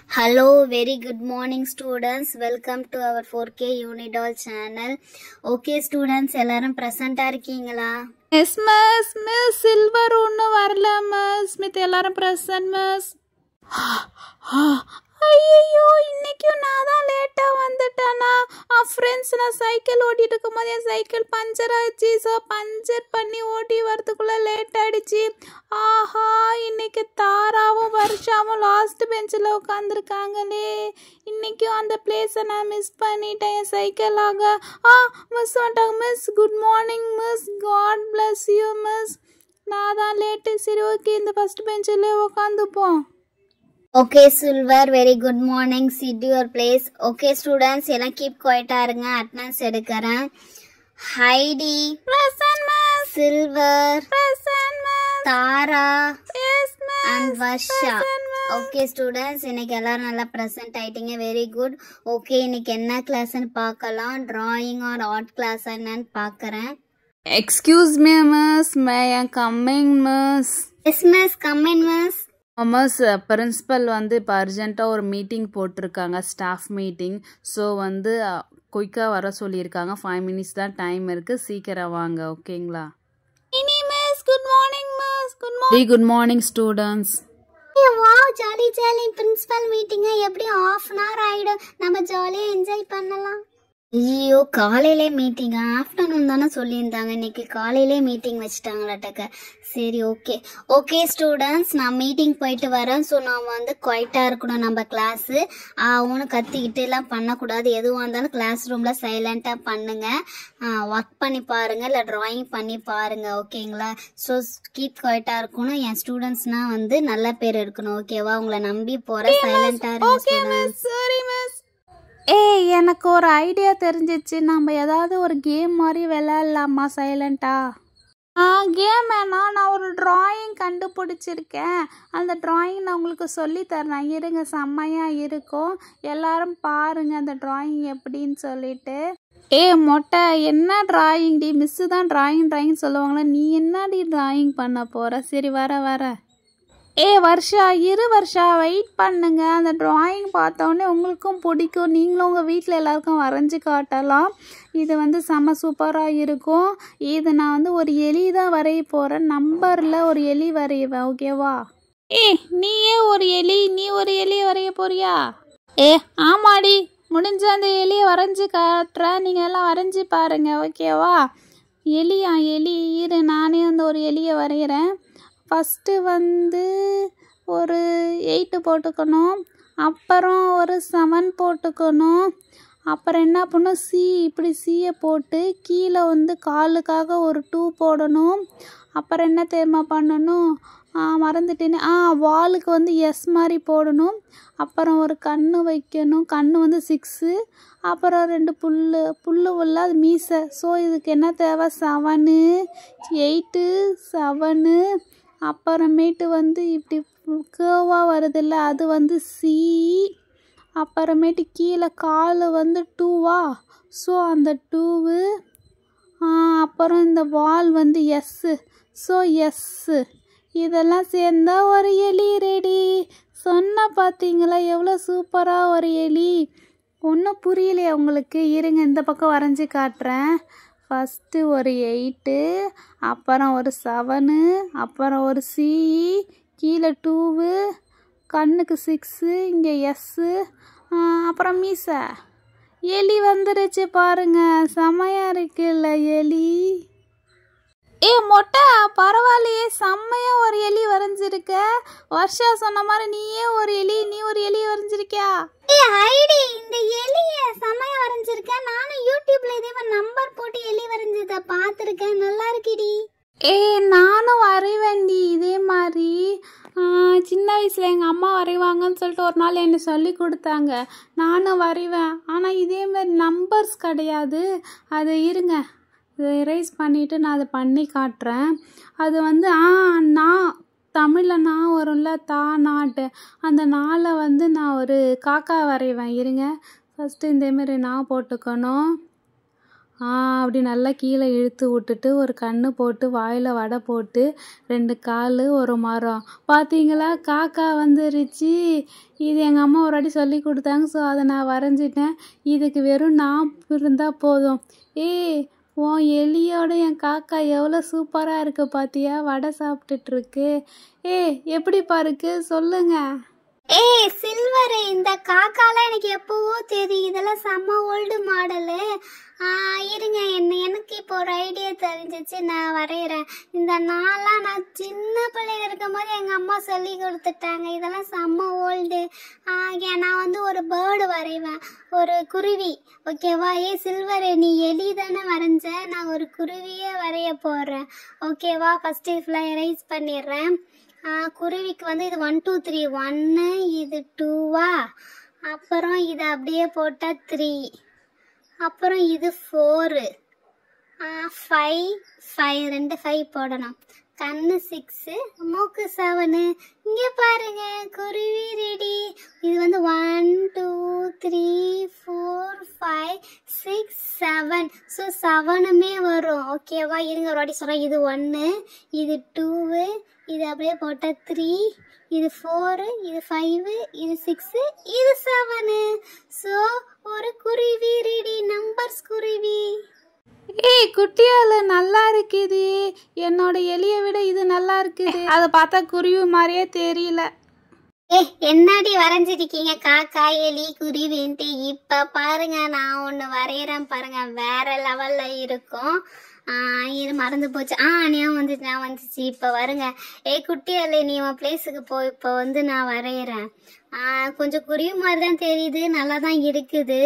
Hello, very good morning students. Welcome to our 4K Unidol channel. Okay students, எல்லாரும் present இருக்கீங்களா? Yes miss silver ஒண்ணு வரல miss. மித்த எல்லாரும் present miss. ஐயோ இன்னைக்கும் நான் தான் லேட்டா வந்துட்டேனா. ஃப்ரெண்ட்ஸ் நான் சைக்கிள் ஓட்டிட்டு இருக்கும்போது என் சைக்கிள் பஞ்சர் ஆயிடுச்சு. ஸோ பஞ்சர் பண்ணி ஓட்டி வரதுக்குள்ள லேட் ஆயிடுச்சு. ஆஹா இன்னைக்கு தாராவும் வருஷாவும் லாஸ்ட் பெஞ்சில் உட்காந்துருக்காங்களே. இன்னைக்கும் அந்த பிளேஸை நான் மிஸ் பண்ணிட்டேன் என் சைக்கிளாக. மிஸ் வந்துட்டாங்க miss. Good morning miss. God bless you miss. நான் தான் லேட்டு. சரி ஓகே இந்த ஃபர்ஸ்ட் பெஞ்சில் உட்காந்துப்போம். Okay Silver, very good morning. Sit your place. Okay students, எல்லாம் keep quiet இருங்க. attendance எடுக்கறேன். Heidi, Present miss. Silver, Present miss. Tara, Yes miss. and Varsha. Present miss. Okay students, இன்னைக்கு எல்லாரும் நல்லா present ஆயிட்டீங்க. very good. Okay, இன்னைக்கு என்ன கிளாஸ்னு பார்க்கலாம். drawing or art class என்னன்னு பார்க்கறேன். Excuse me miss, may I coming miss? Yes miss, come in miss. Miss principal வந்து இப்போ அர்ஜென்ட்டாக ஒரு மீட்டிங் போட்டிருக்காங்க, ஸ்டாஃப் மீட்டிங். ஸோ வந்து குயிக்காக வர சொல்லியிருக்காங்க. 5 minutes தான் டைம் இருக்குது, சீக்கிரம் வாங்க ஓகேங்களா? Good morning miss. Good morning. Good morning students. Wow jolly jolly principal meeting எப்படி half an hour ஆயிடும். நம்ம ஜாலியா என்ஜாய் பண்ணலாம். ஐயோ காலையிலே மீட்டிங், ஆஃப்டர்நூன் தானே சொல்லியிருந்தாங்க. இன்னைக்கு காலையிலே மீட்டிங் வச்சுட்டாங்களாட்டக்க. சரி ஓகே ஓகே ஸ்டூடெண்ட்ஸ், நான் மீட்டிங் போயிட்டு வரேன். ஸோ நான் வந்து குவைட்டாக இருக்கணும். நம்ம கிளாஸு ஒன்று கத்திக்கிட்டு எல்லாம் பண்ணக்கூடாது. எதுவாக இருந்தாலும் கிளாஸ் ரூமில் சைலண்ட்டாக பண்ணுங்க. ஒர்க் பண்ணி பாருங்க, இல்லை ட்ராயிங் பண்ணி பாருங்க ஓகேங்களா? ஸோ கீப் குவைட்டாக இருக்கணும். என் ஸ்டூடெண்ட்ஸ்னால் வந்து நல்ல பேர் இருக்கணும் ஓகேவா? உங்களை நம்பி போகிறேன். சைலண்ட்டாக இருங்க. சரி மிஸ். ஏய் எனக்கு ஒரு ஐடியா தெரிஞ்சிச்சு. நம்ம ஏதாவது ஒரு கேம் மாதிரி விளையாடலாமா சைலண்டா? கேம் வேணா, நான் ஒரு டிராயிங் கண்டுபிடிச்சிருக்கேன். அந்த டிராயிங் நான் உங்களுக்கு சொல்லி தரேன். இருங்க, செம்மையாக இருக்கும். எல்லாரும் பாருங்க அந்த டிராயிங் எப்படின்னு சொல்லிட்டு. மொட்டை என்ன டிராயிங் டி? மிஸ்ஸு தான் டிராயிங் சொல்லுவாங்களே, நீ என்னடி டிராயிங் பண்ண போகிற? சரி வர வருஷா இரு வருஷா வெயிட் பண்ணுங்க. அந்த டிராயிங் பார்த்தோன்னே உங்களுக்கும் பிடிக்கும். நீங்களும் உங்கள் வீட்டில் எல்லாருக்கும் வரைஞ்சி காட்டலாம். இது வந்து செம்ம சூப்பராக இருக்கும். இது நான் வந்து ஒரு எலி தான் வரைய போகிறேன். நம்பரில் ஒரு எலி வரைவேன் ஓகேவா? நீயே ஒரு எலி, நீ ஒரு எலியை வரைய போறியா? ஆமாடி, முடிஞ்ச அந்த எலியை வரைஞ்சி காட்டுறேன். நீங்கள் எல்லாம் வரைஞ்சி பாருங்க ஓகேவா? எலி இரு, நானே வந்து ஒரு எலியை வரைகிறேன். ஃபஸ்ட்டு வந்து ஒரு 8 போட்டுக்கணும், அப்புறம் ஒரு 7 போட்டுக்கணும், அப்புறம் என்ன பண்ணணும், இப்படி சியை போட்டு கீழே வந்து காலுக்காக ஒரு 2 போடணும். அப்புறம் என்ன தெரியுமா பண்ணணும், மறந்துட்டேன்னு, வாலுக்கு வந்து எஸ் மாதிரி போடணும். அப்புறம் ஒரு கண்ணு வைக்கணும், கண்ணு வந்து 6. அப்புறம் 2 புல்லு உள்ள அது மீசை. ஸோ இதுக்கு என்ன தேவை, 7 8 7. அப்புறமேட்டு வந்து இப்படி கேர்வாக வருதில்ல, அது வந்து சி. அப்புறமேட்டு கீழே கால் வந்து 2வா, ஸோ அந்த 2. அப்புறம் இந்த வால் வந்து எஸ்ஸு, ஸோ எஸ்ஸு. இதெல்லாம் சேர்ந்தா ஒரு எலி ரெடி. சொன்ன பார்த்தீங்களா எவ்வளோ சூப்பராக ஒரு எலி. ஒன்றும் புரியலையே உங்களுக்கு? இருங்க இந்த பக்கம் வரைஞ்சி காட்டுறேன். ஃபஸ்ட்டு ஒரு 8, அப்புறம் ஒரு 7, அப்புறம் ஒரு சி, கீழே 2, கண்ணுக்கு 6, இங்கே எஸ்ஸு, அப்புறம் மீசை. எலி வந்துருச்சு பாருங்க, செம்மையாக இருக்குல்ல எலி? மொட்டை பரவாயில்லையே, செம்மையாக ஒரு எலி வரைஞ்சிருக்க. வருஷா சொன்ன மாதிரி நீயே ஒரு எலி, நீ ஒரு எலி வரைஞ்சிருக்கியா? ஐடி இந்த எலிய செமையா வரைஞ்சிருக்கேன். நானும் யூடியூப்ல இதே நம்பர் போட்டு எலி வரைஞ்சத பார்த்துருக்கேன். நல்லா இருக்குடி. நானும் வரைவேண்டி இதே மாதிரி. சின்ன வயசில் எங்கள் அம்மா வரைவாங்கன்னு சொல்லிட்டு ஒரு நாள் என்னை சொல்லி கொடுத்தாங்க. நானும் வரைவேன். ஆனால் இதே மாதிரி நம்பர்ஸ் கிடையாது. அது இருங்க, இதை எரேஸ் பண்ணிவிட்டு நான் அதை பண்ணி காட்டுறேன். அது வந்து நான் தமிழில் நான் வரும்ல, நாட்டு, அந்த நாளை வந்து நான் ஒரு காக்கா வரைவேன். இருங்க, ஃபஸ்ட்டு இதேமாரி நான் போட்டுக்கணும். அப்படி நல்லா கீழே இழுத்து விட்டுட்டு ஒரு கண்ணு போட்டு வாயில் வடை போட்டு 2 கால் ஒரு மரம். பார்த்தீங்களா, காக்கா வந்துருச்சு. இது எங்கள் அம்மா ஒரு வாட்டி சொல்லி கொடுத்தாங்க. ஸோ அதை நான் வரைஞ்சிட்டேன். இதுக்கு வெறும் நான் இருந்தால் போதும். உன் எலியோட என் காக்கா எவ்வளோ சூப்பராக இருக்கு பார்த்தியா, வடை சாப்பிட்டுட்ருக்கு. எப்படி பாருக்கு சொல்லுங்க. சில்வர், இந்த காக்காலாம் எனக்கு எப்பவோ தெரியும். இதெல்லாம் செம்ம ஓல்டு மாடலு. இருங்க, எனக்கு இப்போ ஒரு ஐடியா தெரிஞ்சிச்சு, நான் வரைகிறேன். இந்த நாளாக நான் சின்ன பிள்ளைங்க இருக்கும் போது எங்கள் அம்மா சொல்லி கொடுத்துட்டாங்க. இதெல்லாம் செம்ம ஓல்டு. நான் வந்து ஒரு பேர்டு வரைவேன், ஒரு குருவி. ஓகேவா? சில்வர், நீ எலி தானே வரைஞ்ச, நான் ஒரு குருவியே வரைய போகிறேன். ஓகேவா? ஃபஸ்ட்டு ஃபுல்லாக எரேஸ் பண்ணிடுறேன். குருவிக்கு வந்து இது 1 2 3, 1, இது 2வா, அப்புறம் இது அப்படியே போட்டால் 3, அப்புறம் இது 4, 5, 2 5 போடணும். கண்ணு 6, மூக்கு 7. இங்கே பாருங்க, குருவி ரெடி. இது வந்து 1 2 3 4 5 6 7. ஸோ 7மே வரும். ஓகேவா? இருங்க ஒரு வாட்டி சொல்கிறேன். இது 1, இது 2, இது அப்படியே போட்டால் 3, இது 4, இது 5, இது 6, இது 7. ஸோ ஒரு குருவி ரெடி, நம்பர்ஸ் குருவி. குட்டியால நல்லா இருக்குது. என்னோட எலியை விட இது நல்லா இருக்குது. அதை பார்த்தா குருவி மாதிரியே தெரியல. என்னடி வரைஞ்சிருக்கீங்க, காக்கா எலி குருவின்ட்டு? இப்ப பாருங்க, நான் ஒண்ணு வரைகிறேன் பாருங்க, வேற லெவல்ல இருக்கும். இது மறந்து போச்சு. ஞாபகம் வந்துச்சு. இப்போ வருங்க. குட்டி அல்ல, நீ உன் பிளேஸுக்கு போ. இப்போ வந்து நான் வரைகிறேன். கொஞ்சம் குருவி மாதிரி தான் தெரியுது, நல்லா தான் இருக்குது.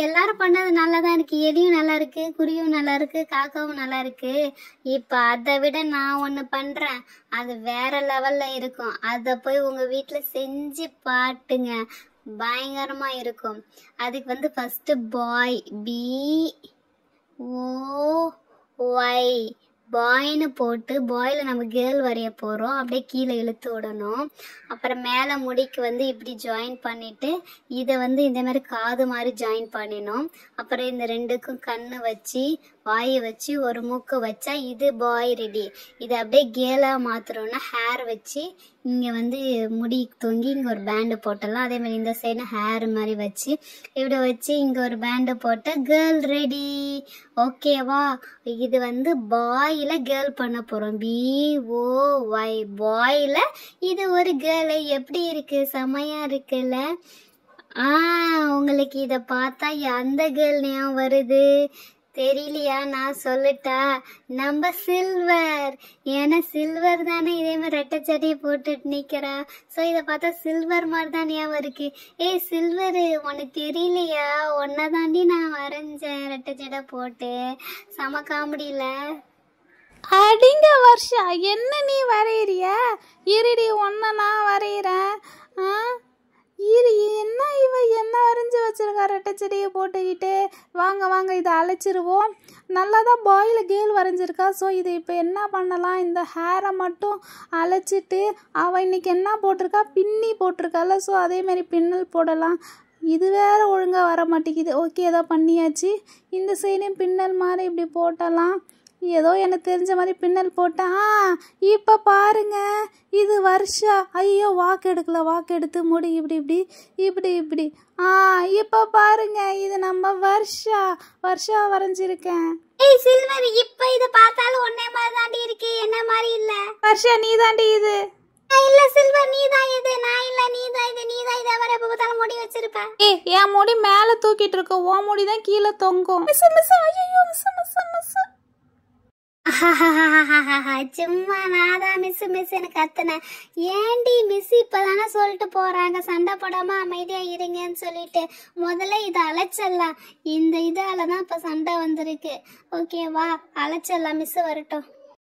எல்லாரும் பண்ணது நல்லா தான் இருக்கு. எலியும் நல்லா இருக்கு, குருவியும் நல்லா இருக்கு, காக்காவும் நல்லா இருக்கு. இப்போ அதை விட நான் ஒன்று பண்றேன், அது வேற லெவல்ல இருக்கும். அதை போய் உங்க வீட்டில் செஞ்சு பாட்டுங்க, பயங்கரமா இருக்கும். அதுக்கு வந்து ஃபர்ஸ்ட் பாய், BOY, பாய்னு போட்டு பாயில் நம்ம கேர்ள் வரைய போகிறோம். அப்படியே கீழே இழுத்து விடணும். அப்புறம் மேலே முடிக்கு வந்து இப்படி ஜாயின் பண்ணிவிட்டு இதை வந்து இந்த மாதிரி காது மாதிரி ஜாயின் பண்ணிடணும். அப்புறம் இந்த 2க்கும் கண்ணு வச்சு வாயை வச்சு ஒரு மூக்கு வச்சா இது பாய் ரெடி. இதை அப்படியே கேர்ளாக மாற்றுறோன்னா ஹேர் வச்சு இங்கே வந்து முடி தொங்கி இங்கே ஒரு பேண்டு போட்டலாம். அதே மாதிரி இந்த சைடு ஹேர் மாதிரி வச்சு இப்படி வச்சு இங்கே ஒரு பேண்டு போட்ட கேர்ள் ரெடி. ஓகேவா? இது வந்து பாயில் கேர்ள் பண்ண போகிறோம். BOY, பாயில் இது ஒரு கேர்ள். எப்படி இருக்கு? செமையா இருக்குல்ல? உங்களுக்கு இதை பார்த்தா அந்த கேர்ள் ஞாபகம் வருது, தெரியலையா? நான் சொல்லட்டா? நம்ம சில்வர். ஏன்னா சில்வர் தானே இதே மாதிரி ரெட்டை சட்டையை போட்டுட்டு நிக்கிறா. ஸோ இதை பார்த்தா சில்வர் மாதிரி தான் ஞாபகம் இருக்கு. சில்வர், உனக்கு தெரியலையா? ஒன்ன தாண்டி நான் வரைஞ்சேன் ரெட்டை சட்டை போட்டு. செம காமெடியில. அடிங்க வருஷா, என்ன நீ வரைகிறிய? இருடி, ஒன்ன நான் வரைகிறேன். என்ன இவ என்ன வரைஞ்சி வச்சிருக்கா ரெட்டை செடியை போட்டுக்கிட்டு? வாங்க இதை அழைச்சிருவோம். நல்லா தான் பாயில் கேர்ள் வரைஞ்சிருக்கா. ஸோ இதை இப்போ என்ன பண்ணலாம், இந்த ஹேரை மட்டும் அழைச்சிட்டு அவள் இன்னைக்கு என்ன போட்டிருக்கா, பின்னி போட்டிருக்கால. ஸோ அதேமாரி பின்னல் போடலாம். இது வேற ஒழுங்காக வர மாட்டேங்குது. ஓகே, ஏதோ பண்ணியாச்சு. இந்த சைடையும் பின்னல் மாதிரி இப்படி போட்டலாம். ஏதோ எனக்கு தெரிஞ்ச மாதிரி பின்னல் போட்டேன். இப்போ பாருங்க, இது வருஷா. ஐயோ, வாக்கு எடுக்கல. வாக்கு எடுத்து முடி இப்படி இப்படி இப்படி இப்படி. இப்போ பாருங்க, இது நம்ம வருஷா வரைஞ்சிருக்கேன். சில்வர், இப்போ இதை பார்த்தாலும் ஒன்னே மாதிரி தாண்டி இருக்கு, என்ன மாதிரி இல்ல. வருஷா, நீ தாண்டி இது. இல்ல சில்வர், நீ தான் இது. நான் இல்ல, நீ தான் இது. நீ தான் இதை வர எப்ப பார்த்தாலும் முடி வச்சிருப்ப. என் முடி மேல தூக்கிட்டு இருக்க, உன் முடி தான் கீழே தொங்கும். ஐயோ, சும்மா நான் தான் மிஸ் எனக்கு கத்துனேன். ஏண்டி மிஸ் இப்பதானே சொல்லிட்டு போறாங்க, சண்டை போடாம அமைதியா இருங்கன்னு சொல்லிட்டு. முதல்ல இதை அழைச்சிடலாம். இந்த இதாலதான் இப்ப சண்டை வந்திருக்கு. ஓகேவா? அழைச்சிடலாம். மிஸ் வரட்டும்.